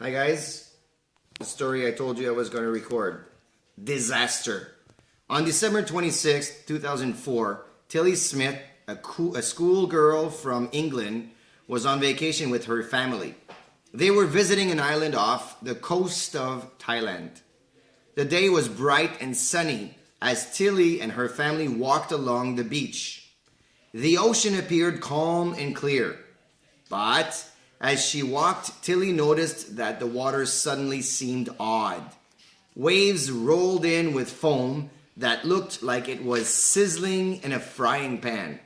Hi guys, the story I told you I was going to record. Disaster. On December 2004, Tilly Smith, a schoolgirl from England, was on vacation with her family. They were visiting an island off the coast of Thailand. The day was bright and sunny as Tilly and her family walked along the beach. The ocean appeared calm and clear, but as she walked, Tilly noticed that the water suddenly seemed odd. Waves rolled in with foam that looked like it was sizzling in a frying pan.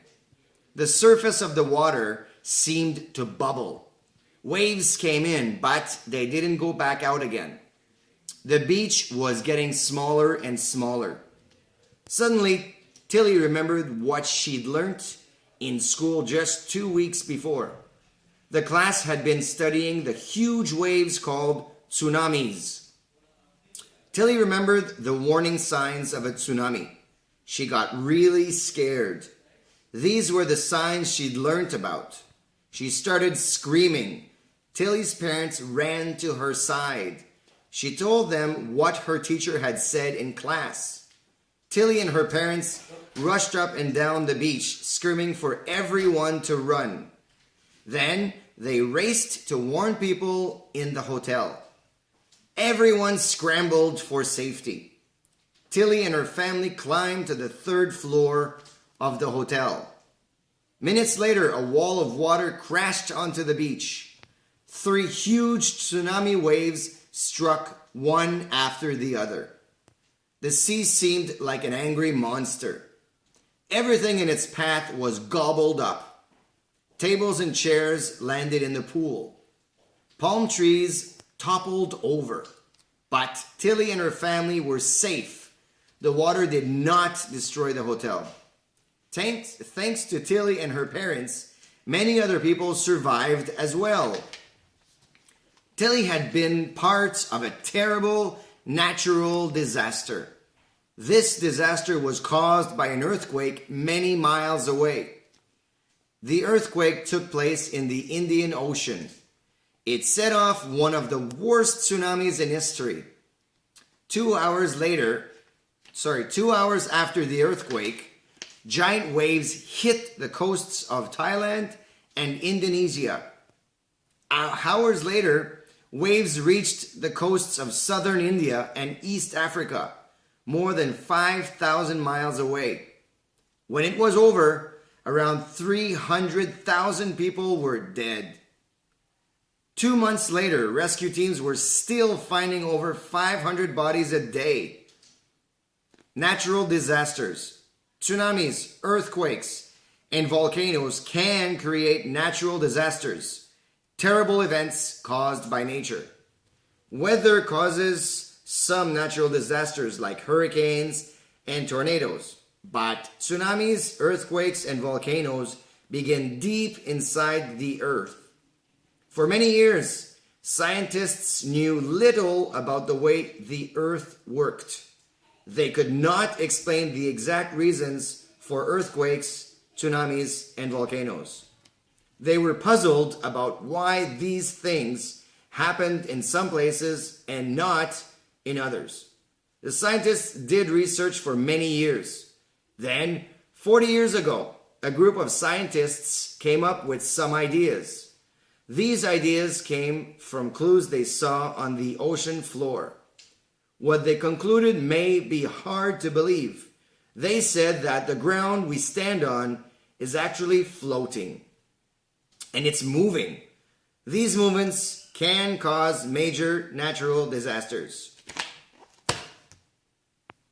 The surface of the water seemed to bubble. Waves came in, but they didn't go back out again. The beach was getting smaller and smaller. Suddenly, Tilly remembered what she'd learnt in school just 2 weeks before. The class had been studying the huge waves called tsunamis. Tilly remembered the warning signs of a tsunami. She got really scared. These were the signs she'd learnt about. She started screaming. Tilly's parents ran to her side. She told them what her teacher had said in class. Tilly and her parents rushed up and down the beach, screaming for everyone to run. Then they raced to warn people in the hotel. Everyone scrambled for safety. Tilly and her family climbed to the 3rd floor of the hotel. Minutes later, a wall of water crashed onto the beach. 3 huge tsunami waves struck one after the other. The sea seemed like an angry monster. Everything in its path was gobbled up. Tables and chairs landed in the pool. Palm trees toppled over. But Tilly and her family were safe. The water did not destroy the hotel. Thanks to Tilly and her parents, many other people survived as well. Tilly had been part of a terrible natural disaster. This disaster was caused by an earthquake many miles away. The earthquake took place in the Indian Ocean. It set off one of the worst tsunamis in history. 2 hours after the earthquake, giant waves hit the coasts of Thailand and Indonesia. Hours later, waves reached the coasts of southern India and East Africa, more than 5,000 miles away. When it was over, around 300,000 people were dead. 2 months later, rescue teams were still finding over 500 bodies a day. Natural disasters, tsunamis, earthquakes, and volcanoes can create natural disasters, terrible events caused by nature. Weather causes some natural disasters like hurricanes and tornadoes. But tsunamis, earthquakes, and volcanoes begin deep inside the earth. For many years, scientists knew little about the way the earth worked. They could not explain the exact reasons for earthquakes, tsunamis, and volcanoes. They were puzzled about why these things happened in some places and not in others. The scientists did research for many years. Then, 40 years ago, a group of scientists came up with some ideas. These ideas came from clues they saw on the ocean floor. What they concluded may be hard to believe. They said that the ground we stand on is actually floating, and it's moving. These movements can cause major natural disasters.